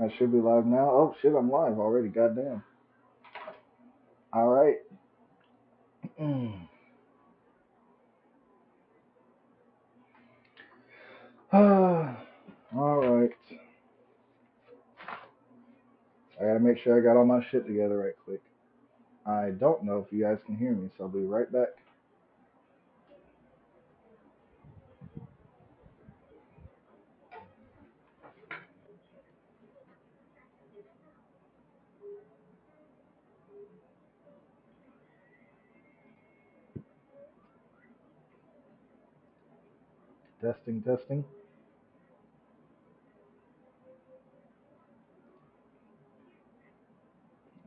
I should be live now. Oh shit, I'm live already. Goddamn. All right. All right. I gotta make sure I got all my shit together right quick. I don't know if you guys can hear me, so I'll be right back. Testing, testing.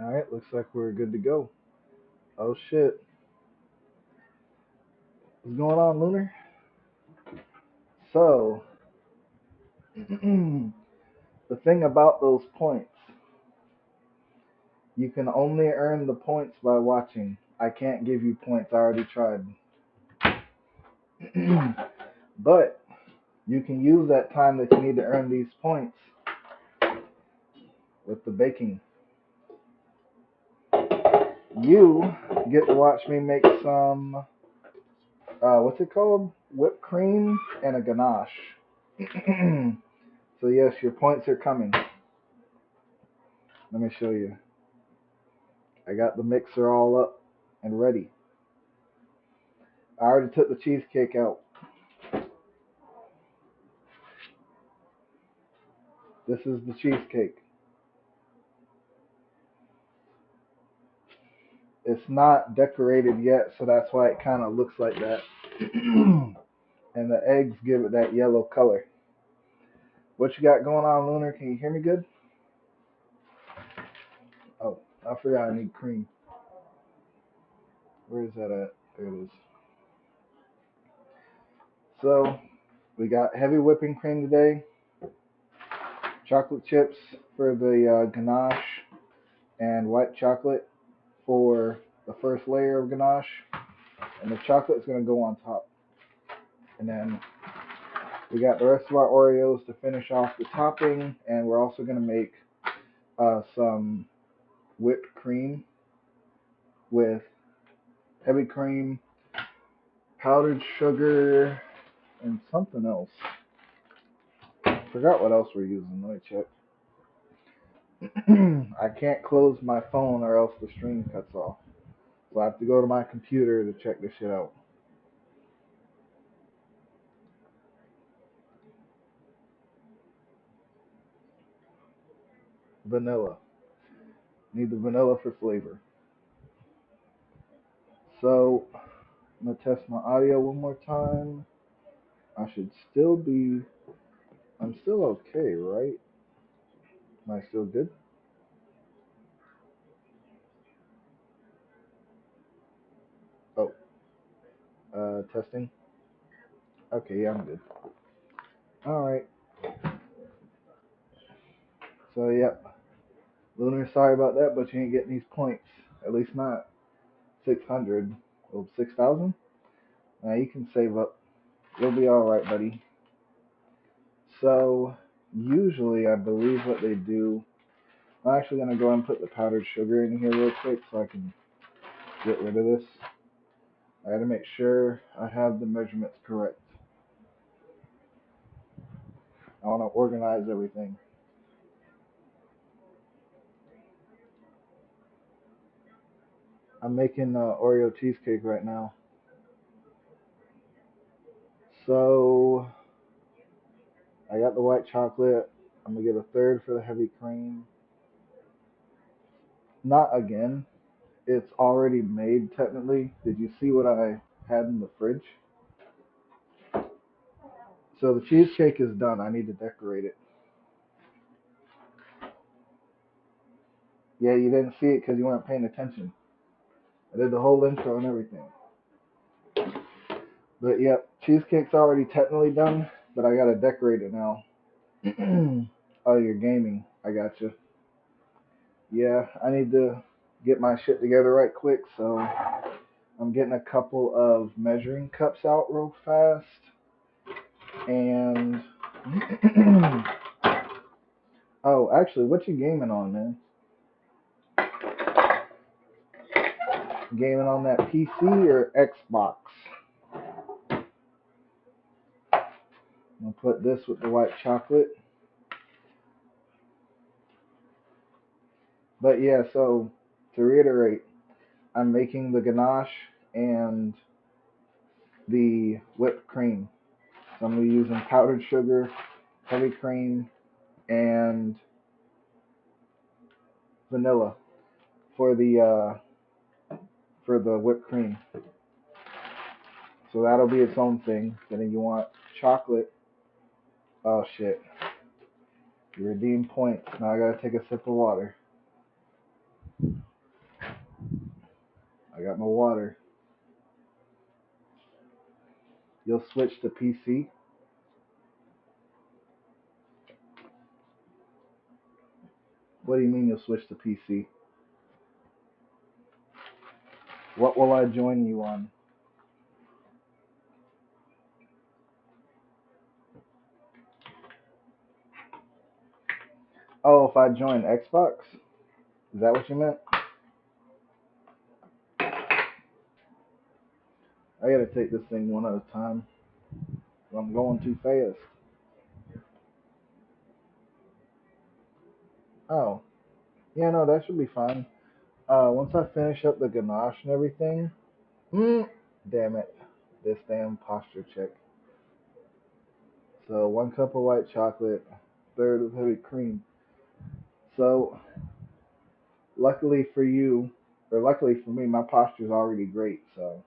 All right. Looks like we're good to go. Oh shit. What's going on, Lunar? So, the thing about those points, you can only earn the points by watching. I can't give you points. I already tried. But you can use that time that you need to earn these points with the baking. You get to watch me make some, what's it called? Whipped cream and a ganache. So yes, your points are coming. Let me show you. I got the mixer all up and ready. I already took the cheesecake out. This is the cheesecake. It's not decorated yet, so that's why it kind of looks like that. And the eggs give it that yellow color. What you got going on, Lunar? Can you hear me good? Oh, I forgot I need cream. Where is that at? There it is. So, we got heavy whipping cream today, chocolate chips for the ganache, and white chocolate for the first layer of ganache. And the chocolate is going to go on top. And then we got the rest of our Oreos to finish off the topping, and we're also going to make some whipped cream with heavy cream, powdered sugar, and something else. Forgot what else we're using. Let me check. I can't close my phone or else the stream cuts off. So I have to go to my computer to check this shit out. Vanilla. Need the vanilla for flavor. So I'm gonna test my audio one more time. I should still be. I'm still okay, right? Am I still good? Oh, testing. Okay, yeah, I'm good. All right. So yep. Lunar, sorry about that, but you ain't getting these points. At least not 600. Well, 6,000. Now you can save up. You'll be all right, buddy. So usually, I believe what they do. I'm actually gonna go and put the powdered sugar in here real quick so I can get rid of this. I gotta make sure I have the measurements correct. I wanna organize everything. I'm making Oreo cheesecake right now. So I got the white chocolate. I'm gonna get a third for the heavy cream. Not again. It's already made technically. Did you see what I had in the fridge? So the cheesecake is done. I need to decorate it. Yeah, you didn't see it because you weren't paying attention. I did the whole intro and everything. But yep, cheesecake's already technically done, but I gotta decorate it now. Oh, you're gaming. I got you. Yeah, I need to get my shit together right quick, so I'm getting a couple of measuring cups out real fast, and Oh, actually, what you gaming on, man? Gaming on that PC or Xbox? I'll put this with the white chocolate. But yeah, so to reiterate, I'm making the ganache and the whipped cream. So I'm gonna be using powdered sugar, heavy cream, and vanilla for the whipped cream. So that'll be its own thing. Then you want chocolate. Oh shit! You redeem points. Now I gotta take a sip of water. I got my water. You'll switch to PC. What do you mean you'll switch to PC? What will I join you on? Oh, if I join Xbox? Is that what you meant? I gotta take this thing one at a time. I'm going too fast. Oh, yeah, no, that should be fine. Once I finish up the ganache and everything, damn it, this damn posture check. So 1 cup of white chocolate, third of heavy cream. So luckily for you, or luckily for me, my posture's already great. So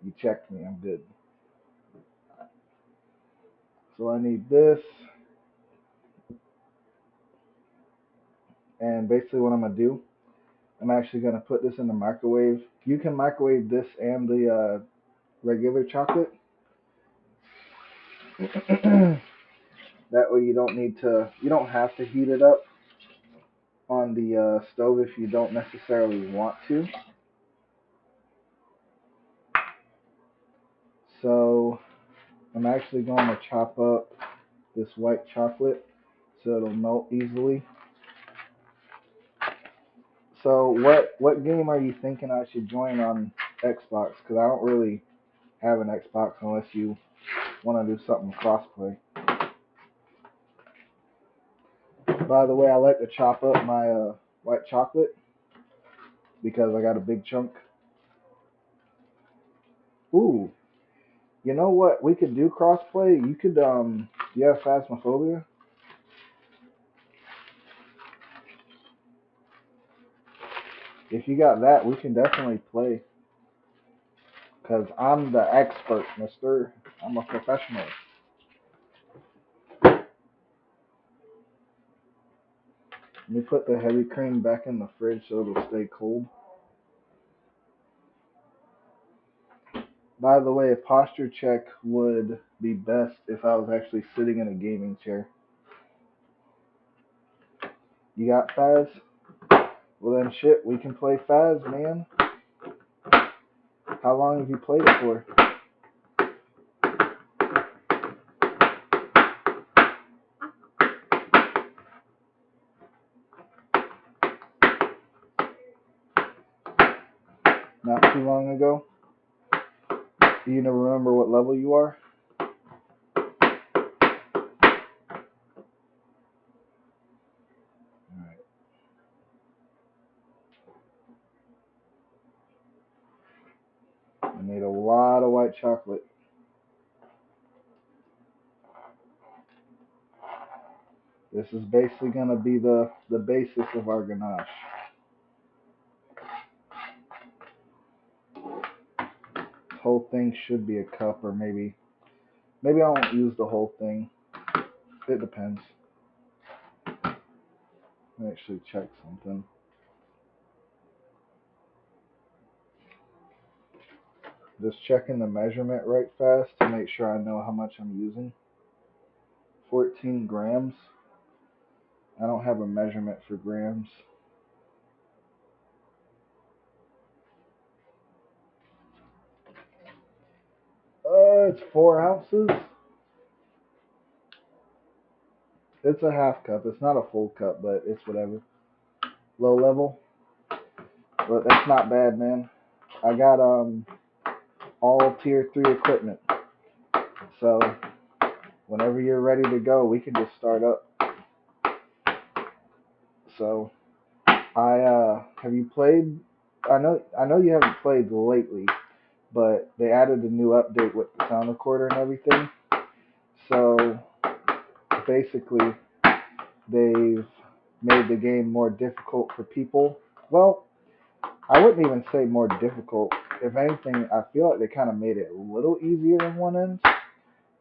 you checked me, I'm good. So I need this, and basically what I'm gonna do, I'm actually gonna put this in the microwave. You can microwave this and the regular chocolate. That way you don't have to heat it up on the stove if you don't necessarily want to. So I'm actually going to chop up this white chocolate so it'll melt easily. So what game are you thinking I should join on Xbox? Because I don't really have an Xbox unless you want to do something crossplay. By the way, I like to chop up my white chocolate because I got a big chunk. Ooh, you know what? We could do crossplay. You could do you have phasmophobia? If you got that, we can definitely play. Cause I'm the expert, Mister. I'm a professional. Let me put the heavy cream back in the fridge so it'll stay cold. By the way, a posture check would be best if I was actually sitting in a gaming chair. You got Faz? Well then shit, we can play Faz, man. How long have you played it for? Not too long ago? Do you never remember what level you are? Alright. I need a lot of white chocolate. This is basically gonna be the basis of our ganache. This whole thing should be a cup, or maybe I won't use the whole thing. It depends. Let me actually check something. Just checking the measurement right fast to make sure I know how much I'm using. 14 grams. I don't have a measurement for grams. It's 4 ounces. It's a half cup. It's not a full cup, but it's whatever. Low level, but that's not bad, man. I got all tier 3 equipment, so whenever you're ready to go, we can just start up. So I have you played? I know you haven't played lately, but they added a new update with the sound recorder and everything. So basically, they've made the game more difficult for people. Well, I wouldn't even say more difficult. If anything, I feel like they kind of made it a little easier in one end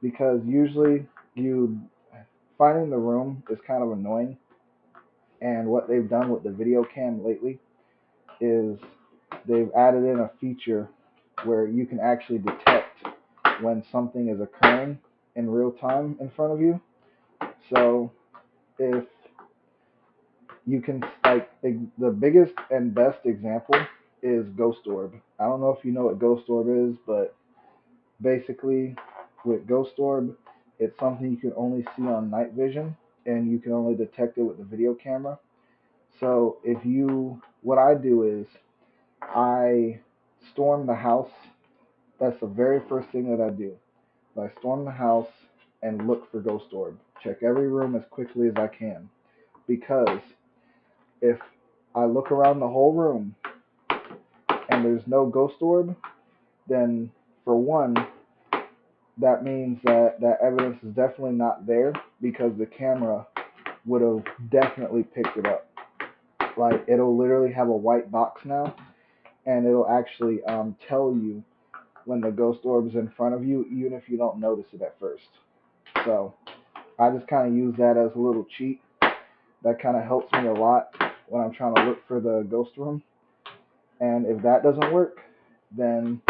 because usually you finding the room is kind of annoying. And what they've done with the video cam lately is they've added in a feature where you can actually detect when something is occurring in real time in front of you. So if you can, like, the biggest and best example is Ghost Orb. I don't know if you know what Ghost Orb is, but basically with Ghost Orb, it's something you can only see on night vision and you can only detect it with the video camera. So what I do is I storm the house. That's the very first thing that I do. I storm the house and look for Ghost Orb. Check every room as quickly as I can. Because if I look around the whole room and there's no Ghost Orb, then for one, that means that that evidence is definitely not there because the camera would have definitely picked it up. Like, it'll literally have a white box now, and it'll actually tell you when the Ghost Orb is in front of you, even if you don't notice it at first. So I just kind of use that as a little cheat. That kind of helps me a lot when I'm trying to look for the ghost room. And if that doesn't work, then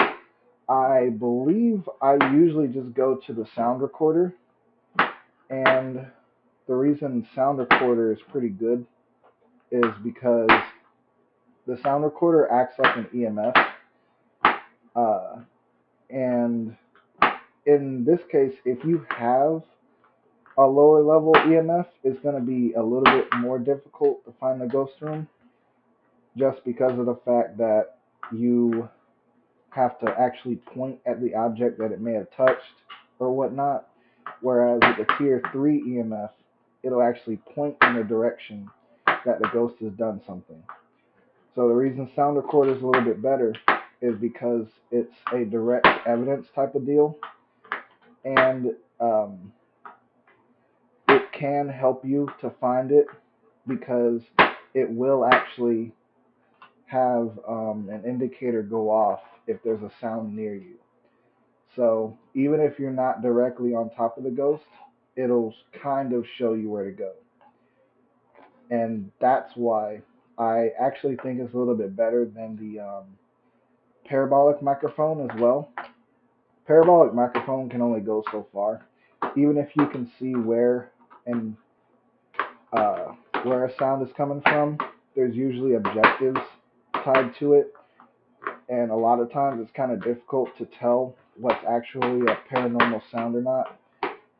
I believe I usually just go to the sound recorder. And the reason sound recorder is pretty good is because the sound recorder acts like an EMF. Uh, and in this case, if you have a lower level EMF, it's going to be a little bit more difficult to find the ghost room just because of the fact that you have to actually point at the object that it may have touched or whatnot. Whereas with the tier 3 EMF, it'll actually point in the direction that the ghost has done something. So the reason sound recorder is a little bit better is because it's a direct evidence type of deal, and it can help you to find it because it will actually have an indicator go off if there's a sound near you. So even if you're not directly on top of the ghost, it'll kind of show you where to go. And that's why I actually think it's a little bit better than the parabolic microphone as well. Parabolic microphone can only go so far. Even if you can see and uh, where a sound is coming from, there's usually objectives tied to it, and a lot of times it's kind of difficult to tell what's actually a paranormal sound or not.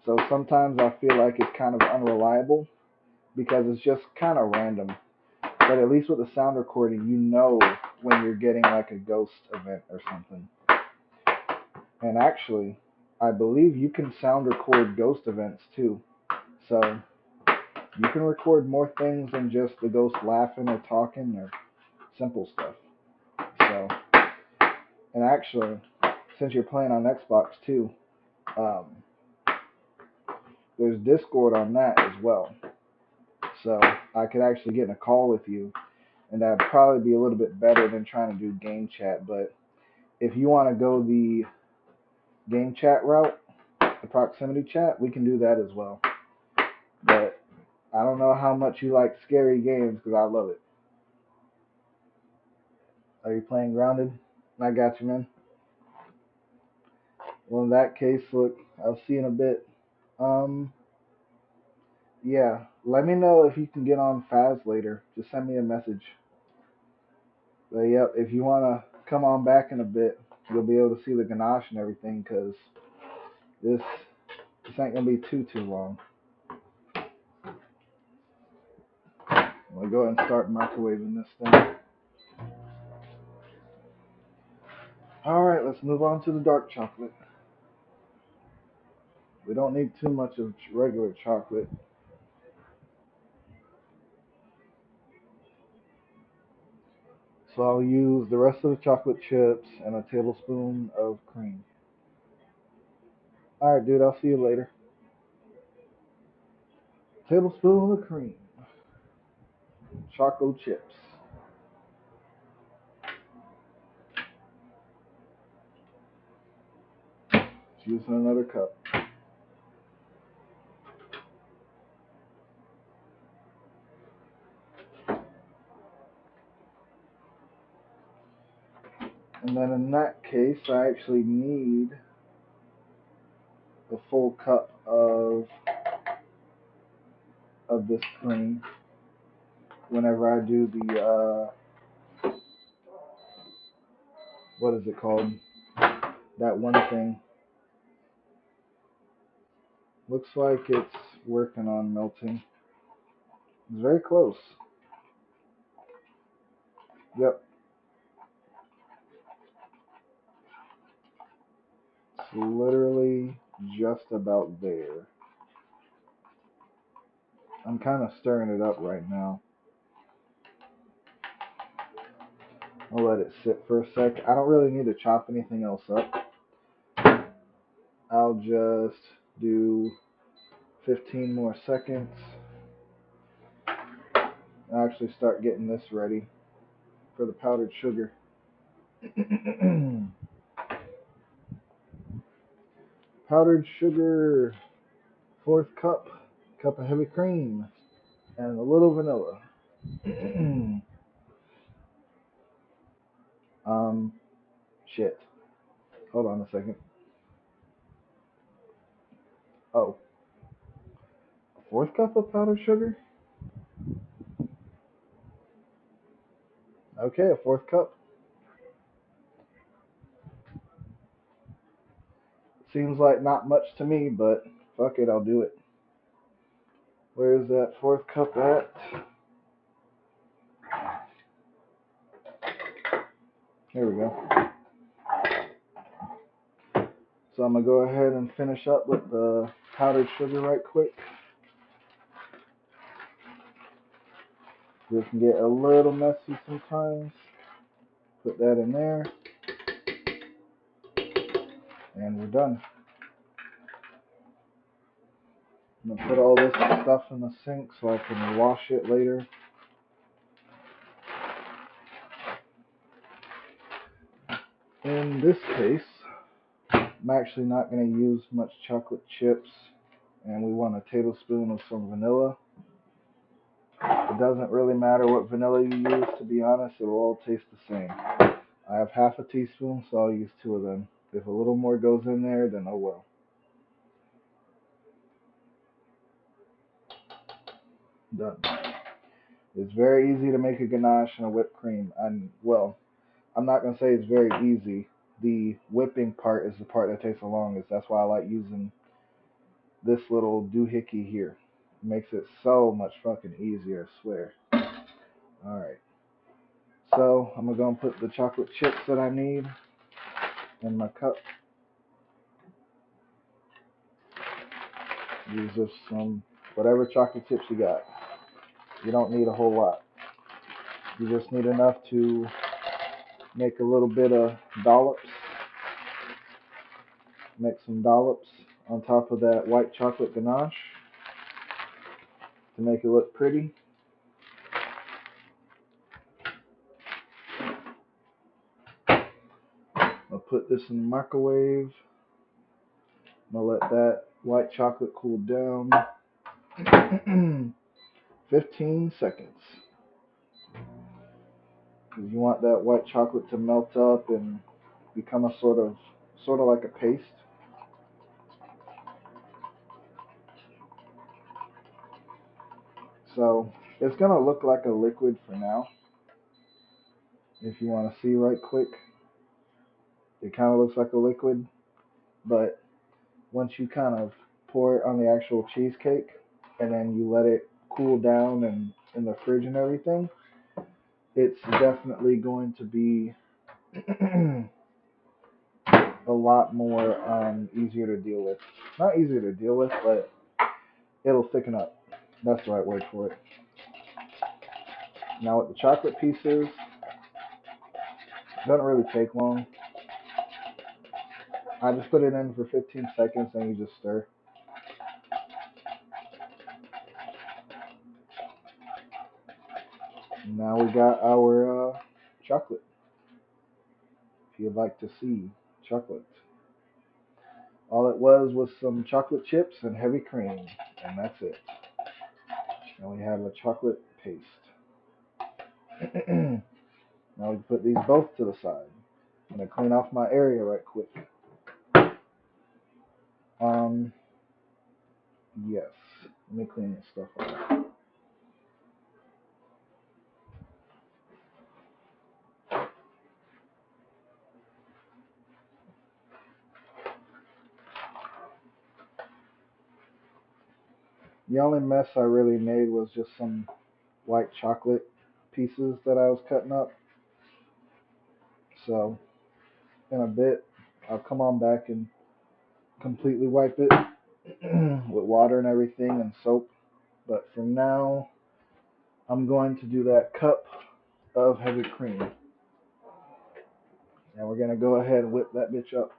So sometimes I feel like it's kind of unreliable because it's just kind of random. But at least with the sound recording, you know when you're getting like a ghost event or something. And actually, I believe you can sound record ghost events too. So you can record more things than just the ghost laughing or talking or simple stuff. So, and actually, since you're playing on Xbox too, um, there's Discord on that as well. So I could actually get in a call with you, and that'd probably be a little bit better than trying to do game chat. But if you want to go the game chat route, the proximity chat, we can do that as well. But I don't know how much you like scary games because I love it. Are you playing Grounded? I got you, man. Well, in that case, look, I'll see you in a bit. Um, yeah, let me know if you can get on Faz later. Just send me a message. But yep, if you want to come on back in a bit, you'll be able to see the ganache and everything because this ain't gonna be too long. I'm going to go ahead and start microwaving this thing. Alright, let's move on to the dark chocolate. We don't need too much of regular chocolate. So I'll use the rest of the chocolate chips and a tablespoon of cream. Alright, dude, I'll see you later. Tablespoon of cream. Chocolate chips. Using another cup. And then in that case, I actually need the full cup of this cream whenever I do the what is it called? That one thing. Looks like it's working on melting. It's very close. Yep. It's literally just about there. I'm kind of stirring it up right now. I'll let it sit for a sec. I don't really need to chop anything else up. I'll just do 15 more seconds. And actually start getting this ready for the powdered sugar. Powdered sugar, fourth cup of heavy cream, and a little vanilla. Shit. Hold on a second. Oh, a fourth cup of powdered sugar? Okay, a fourth cup. Seems like not much to me, but fuck it, I'll do it. Where's that fourth cup at? Here we go. So I'm going to go ahead and finish up with the powdered sugar right quick. This can get a little messy sometimes. Put that in there. And we're done. I'm going to put all this stuff in the sink so I can wash it later. In this case, I'm actually not going to use much chocolate chips, and we want a tablespoon of some vanilla. It doesn't really matter what vanilla you use, to be honest, it will all taste the same. I have half a teaspoon, so I'll use 2 of them. If a little more goes in there, then oh well. Done. It's very easy to make a ganache and a whipped cream. And well, I'm not going to say it's very easy. The whipping part is the part that takes the longest. That's why I like using this little doohickey here. It makes it so much fucking easier, I swear. Alright. So, I'm going to go and put the chocolate chips that I need in my cup. Use just some, whatever chocolate chips you got. You don't need a whole lot. You just need enough to make a little bit of dollops. Make some dollops on top of that white chocolate ganache to make it look pretty. I'll put this in the microwave. I'm going to let that white chocolate cool down. 15 seconds. Because you want that white chocolate to melt up and become a sort of like a paste. So it's going to look like a liquid for now. If you want to see right quick, it kind of looks like a liquid, but once you kind of pour it on the actual cheesecake and then you let it cool down and in the fridge and everything, it's definitely going to be a lot more easier to deal with. Not easier to deal with, but it'll thicken up. That's the right word for it. Now with the chocolate pieces, doesn't really take long. I just put it in for 15 seconds and you just stir. Now we got our chocolate. If you'd like to see chocolate. All it was some chocolate chips and heavy cream, and that's it. Now we have a chocolate paste. Now we can put these both to the side. I'm gonna clean off my area right quick. Um, yes. Let me clean this stuff off. The only mess I really made was just some white chocolate pieces that I was cutting up. So in a bit, I'll come on back and completely wipe it with water and everything and soap. But for now, I'm going to do that cup of heavy cream. And we're going to go ahead and whip that bitch up.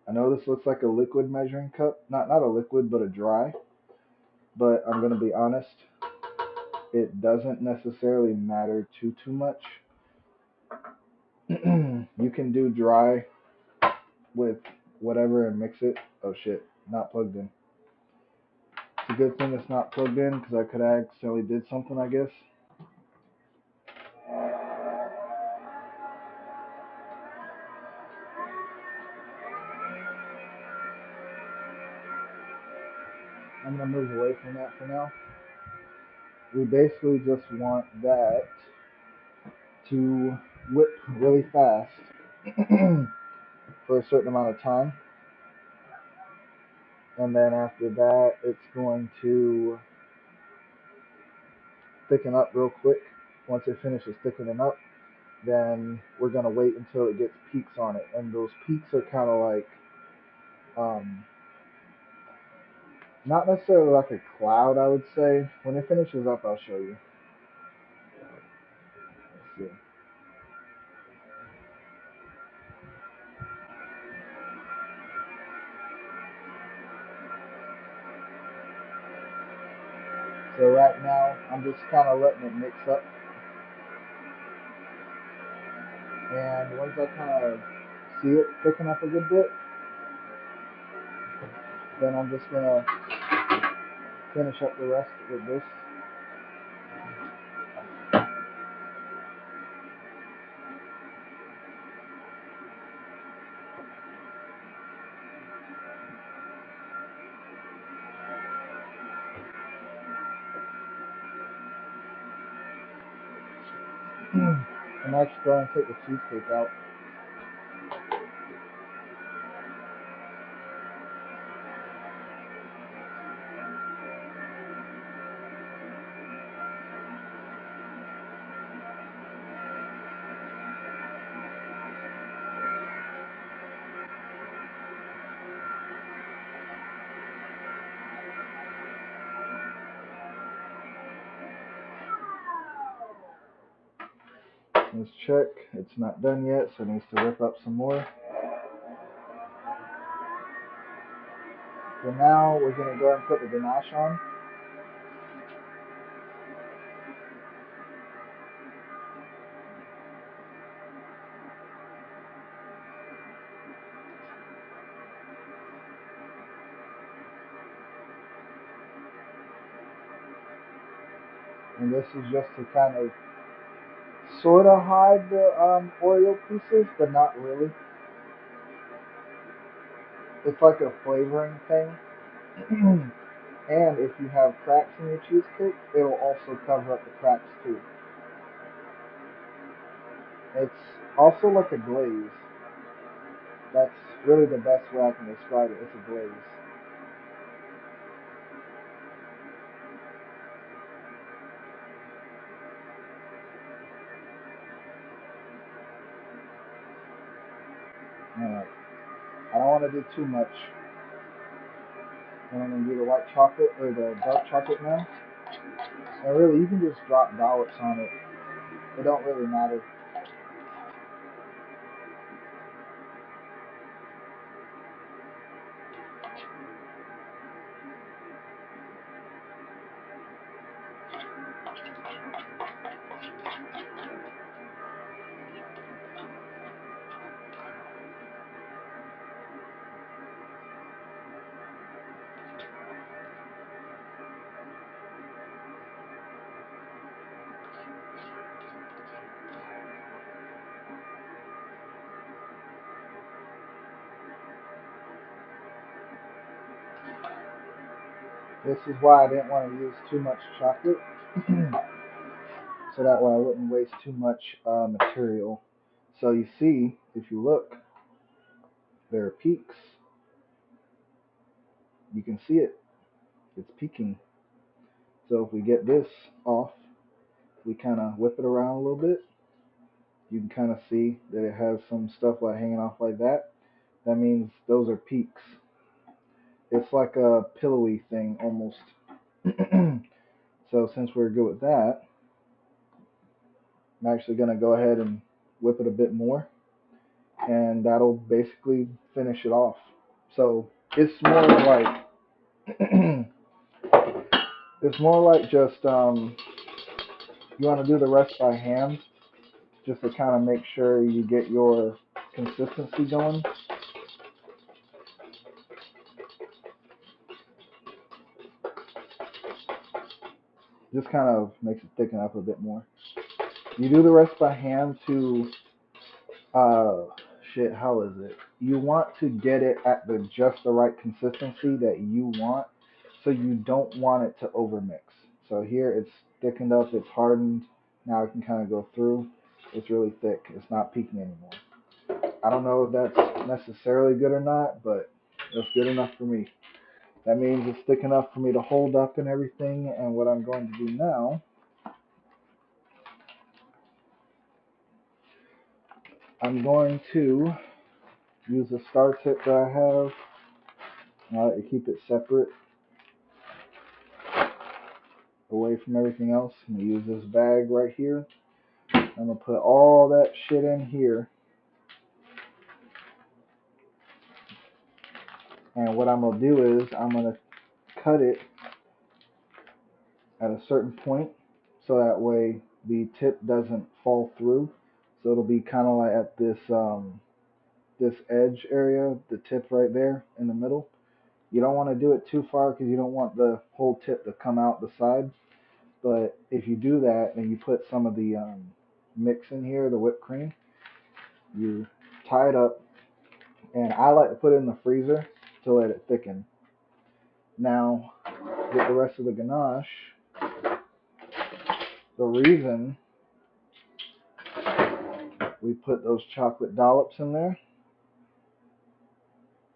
I know this looks like a liquid measuring cup. Not a liquid, but a dry. But I'm going to be honest, it doesn't necessarily matter too much. You can do dry with whatever and mix it. Oh shit, not plugged in. It's a good thing it's not plugged in because I could have accidentally did something, I guess. I'm going to move away from that for now. We basically just want that to whip really fast for a certain amount of time. And then after that, it's going to thicken up real quick. Once it finishes thickening up, then we're going to wait until it gets peaks on it. And those peaks are kind of like, um, not necessarily like a cloud, I would say. When it finishes up, I'll show you. Let's see. So right now, I'm just kind of letting it mix up. And once I kind of see it thicken up a good bit, then I'm just going to finish up the rest with this. I'm actually going to take the cheesecake out. Let's check. It's not done yet, so it needs to whip up some more. So now we're going to go ahead and put the ganache on. And this is just to kind of sort of hide the Oreo pieces, but not really. It's like a flavoring thing. And if you have cracks in your cheesecake, it'll also cover up the cracks too. It's also like a glaze. That's really the best way I can describe it. It's a glaze. Alright. I don't want to do too much. And I'm going to do the white chocolate or the dark chocolate now. And really, you can just drop dollops on it. It don't really matter. This is why I didn't want to use too much chocolate. So that way I wouldn't waste too much material. So you see, if you look, there are peaks. You can see it. It's peaking. So if we get this off, we kind of whip it around a little bit. You can kind of see that it has some stuff like hanging off like that. That means those are peaks. It's like a pillowy thing almost. So since we're good with that, I'm actually going to go ahead and whip it a bit more, and that'll basically finish it off. So it's more like it's more like just you want to do the rest by hand, just to kind of make sure you get your consistency going. Just kind of makes it thicken up a bit more. You do the rest by hand to uh shit, how is it? You want to get it at the just the right consistency that you want, so you don't want it to overmix. So here it's thickened up, it's hardened. Now it can kind of go through. It's really thick. It's not peaking anymore. I don't know if that's necessarily good or not, but it's good enough for me. That means it's thick enough for me to hold up and everything. And what I'm going to do now, I'm going to use the star tip that I have. To keep it separate away from everything else. I'm going to use this bag right here. I'm going to put all that shit in here. And what I'm going to do is I'm going to cut it at a certain point so that way the tip doesn't fall through. So it'll be kind of like at this edge area, the tip right there in the middle. You don't want to do it too far because you don't want the whole tip to come out the side. But if you do that and you put some of the mix in here, the whipped cream, you tie it up, and I like to put it in the freezer to let it thicken. Now, with the rest of the ganache, the reason we put those chocolate dollops in there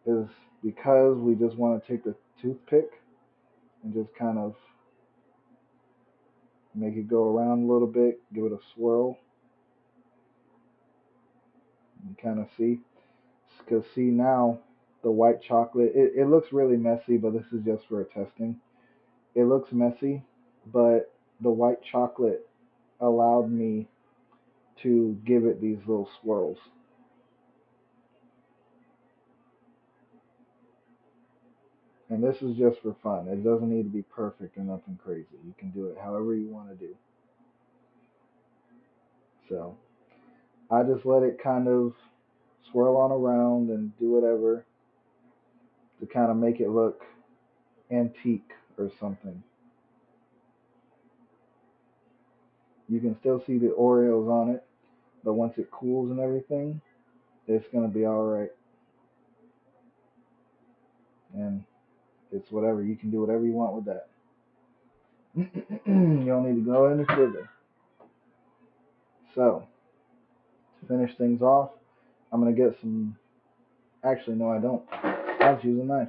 is because we just want to take the toothpick and just kind of make it go around a little bit, give it a swirl, and kind of see. Because see now, the white chocolate, it looks really messy, but this is just for a testing. It looks messy, but the white chocolate allowed me to give it these little swirls. And this is just for fun. It doesn't need to be perfect or nothing crazy. You can do it however you want to do. So I just let it kind of swirl on around and do whatever to kind of make it look antique or something. You can still see the Oreos on it, but once it cools and everything, it's going to be alright. And it's whatever. You can do whatever you want with that. You don't need to go any further. So, to finish things off, I'm going to get some Actually, no, I don't. I'll just use a knife.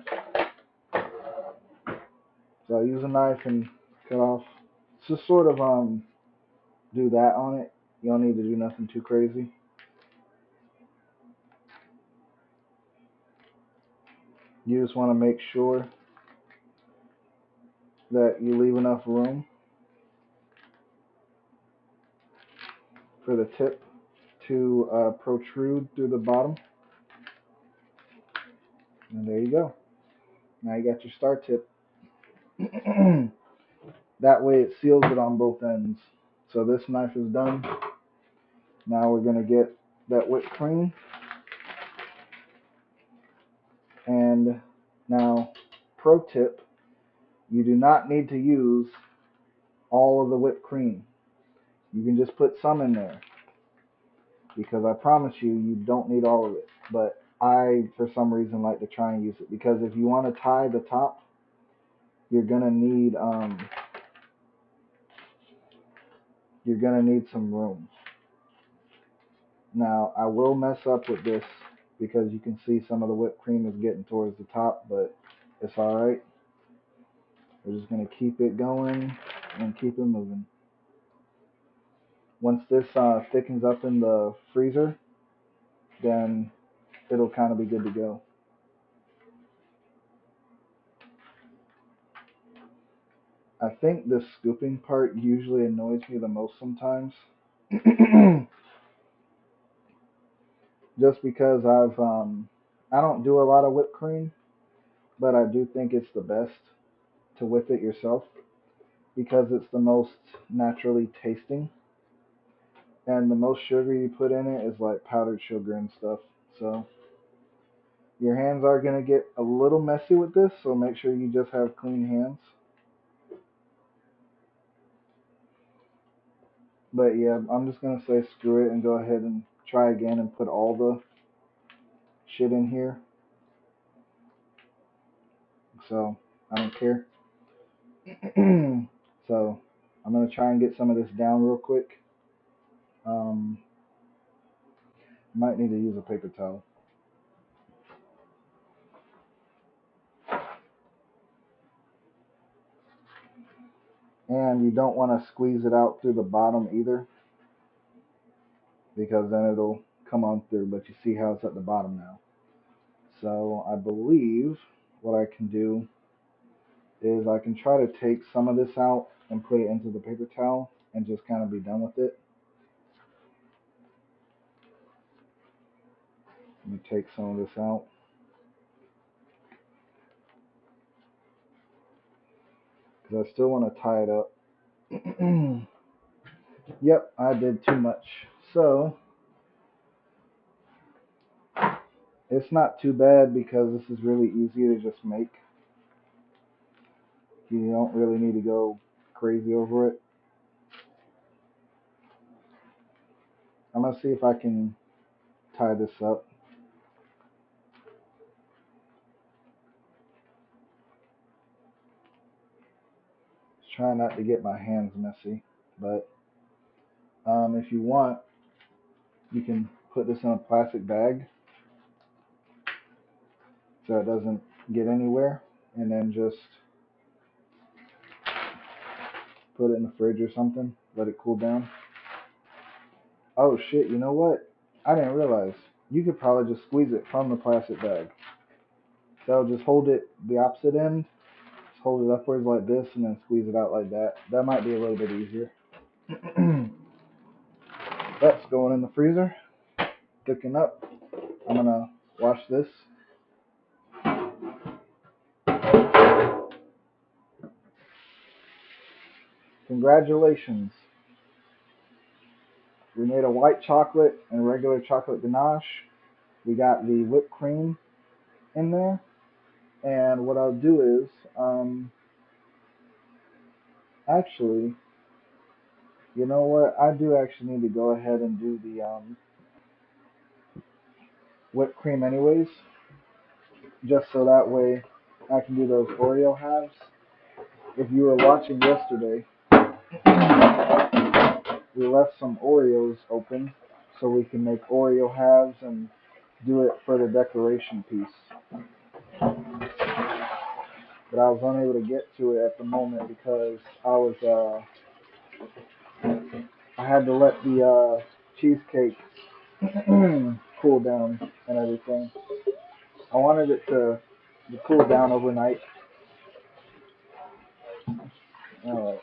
So I use a knife and cut off. Just sort of do that on it. You don't need to do nothing too crazy. You just want to make sure that you leave enough room for the tip to protrude through the bottom. And there you go. Now you got your star tip. That way it seals it on both ends. So this knife is done. Now we're going to get that whipped cream. And now, pro tip, you do not need to use all of the whipped cream. You can just put some in there, because I promise you, you don't need all of it. But I, for some reason, like to try and use it, because if you want to tie the top, you're gonna need some room. Now I will mess up with this because you can see some of the whipped cream is getting towards the top, but it's alright. We're just gonna keep it going and keep it moving. Once this thickens up in the freezer, then it'll kind of be good to go. I think the scooping part usually annoys me the most sometimes. Just because I don't do a lot of whipped cream, but I do think it's the best to whip it yourself because it's the most naturally tasting, and the most sugar you put in it is like powdered sugar and stuff. So your hands are going to get a little messy with this, so make sure you just have clean hands. But yeah, I'm just going to say screw it and go ahead and try again and put all the shit in here. So I don't care. So I'm going to try and get some of this down real quick. Um, might need to use a paper towel. And you don't want to squeeze it out through the bottom either, because then it'll come on through, but you see how it's at the bottom now. So I believe what I can do is I can try to take some of this out and put it into the paper towel and just kind of be done with it. Let me take some of this out. Because I still want to tie it up. Yep, I did too much. So it's not too bad because this is really easy to just make. You don't really need to go crazy over it. I'm going to see if I can tie this up. Try not to get my hands messy, but if you want, you can put this in a plastic bag so it doesn't get anywhere, and then just put it in the fridge or something, let it cool down. Oh shit, you know what? I didn't realize. You could probably just squeeze it from the plastic bag. So just hold it the opposite end, just hold it upwards like this, and then squeeze it out like that. That might be a little bit easier. That's going in the freezer, cooking up. I'm gonna wash this. Congratulations. We made a white chocolate and regular chocolate ganache. We got the whipped cream in there. And what I'll do is, actually, you know what? I do actually need to go ahead and do the whipped cream anyways, just so that way I can do those Oreo halves. If you were watching yesterday, we left some Oreos open so we can make Oreo halves and do it for the decoration piece, but I was unable to get to it at the moment because I had to let the cheesecake cool down and everything. I wanted it to cool down overnight. Alright,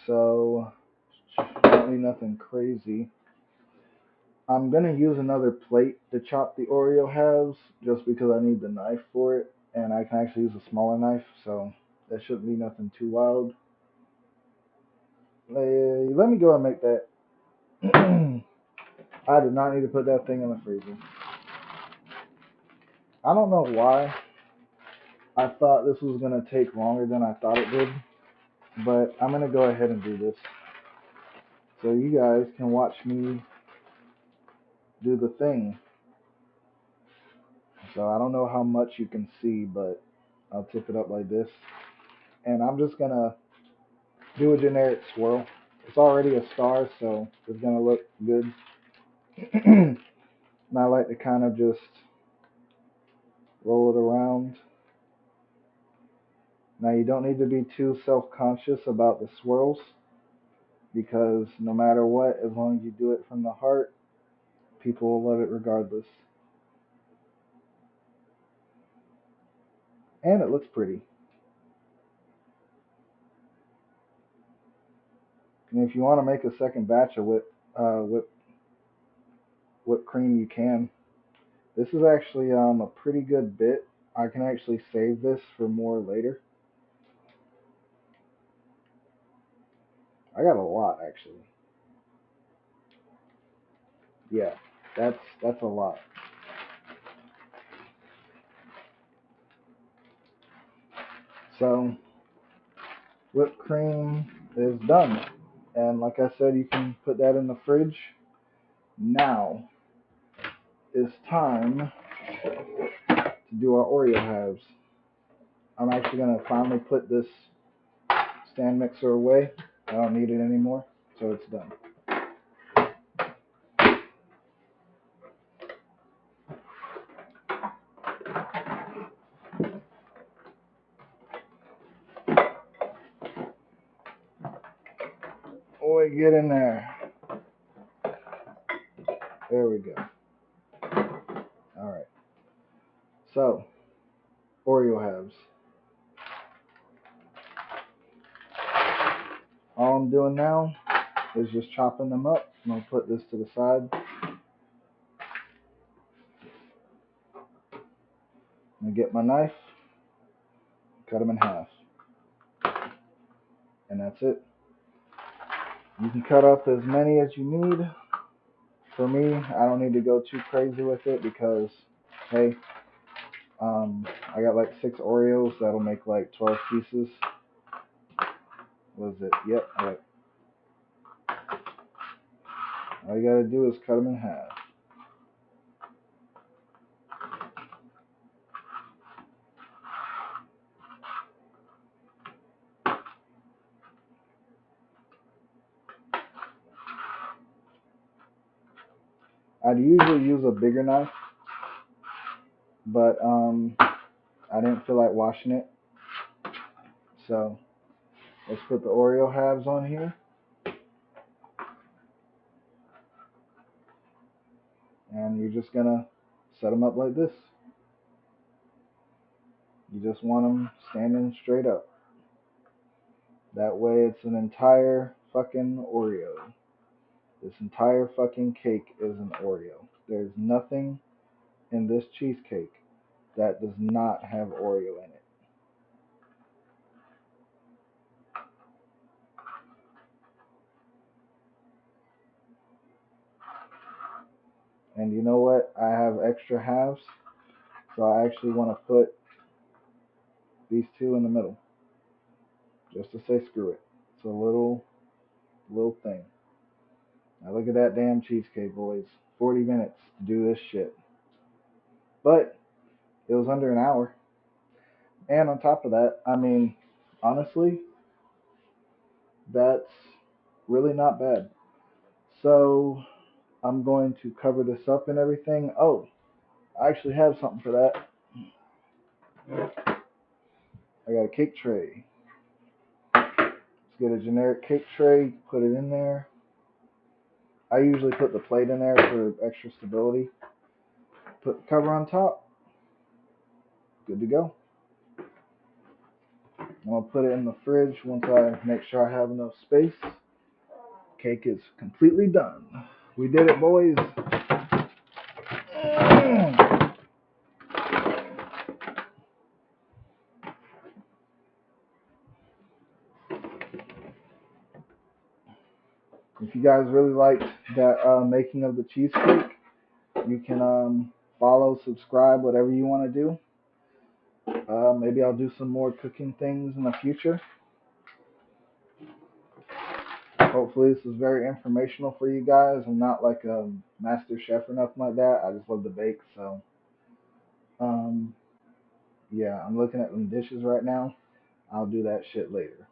so apparently nothing crazy. I'm gonna use another plate to chop the Oreo halves just because I need the knife for it, and I can actually use a smaller knife, so that shouldn't be nothing too wild. Let me go and make that. I did not need to put that thing in the freezer. I don't know why I thought this was gonna take longer than I thought it did, but I'm gonna go ahead and do this so you guys can watch me do the thing. So I don't know how much you can see, but I'll tip it up like this. And I'm just gonna do a generic swirl. It's already a star, so it's gonna look good. And I like to kind of just roll it around. Now you don't need to be too self-conscious about the swirls because no matter what, as long as you do it from the heart, people will love it regardless. And it looks pretty. And if you want to make a second batch of whipped cream, you can. This is actually a pretty good bit. I can actually save this for more later. I got a lot actually. Yeah, that's a lot. So whipped cream is done. And like I said, you can put that in the fridge. Now it's time to do our Oreo halves. I'm actually going to finally put this stand mixer away. I don't need it anymore, so it's done. Boy, get in there. There we go. All right. So, Oreo halves. All I'm doing now is just chopping them up. I'm going to put this to the side. I'm going to get my knife, cut them in half. And that's it. You can cut up as many as you need. For me, I don't need to go too crazy with it because, hey, I got like 6 Oreos. That'll make like 12 pieces. Was it? Yep. All you gotta do is cut them in half. I'd usually use a bigger knife, but I didn't feel like washing it. So let's put the Oreo halves on here. And you're just gonna set them up like this. You just want them standing straight up. That way it's an entire fucking Oreo. This entire fucking cake is an Oreo. There's nothing in this cheesecake that does not have Oreo in it. And you know what? I have extra halves, so I actually want to put these two in the middle, just to say screw it. It's a little thing. Now look at that damn cheesecake, boys. 40 minutes to do this shit. But it was under an hour. And on top of that, I mean, honestly, that's really not bad. So I'm going to cover this up and everything. Oh, I actually have something for that. I got a cake tray. Let's get a generic cake tray, put it in there. I usually put the plate in there for extra stability. Put the cover on top. Good to go. I'm going to put it in the fridge once I make sure I have enough space. Cake is completely done. We did it, boys. If you guys really liked that making of the cheesecake, you can follow, subscribe, whatever you want to do. Maybe I'll do some more cooking things in the future. Hopefully this is very informational for you guys. I'm not like a master chef or nothing like that. I just love to bake. So um, yeah, I'm looking at them dishes right now. I'll do that shit later.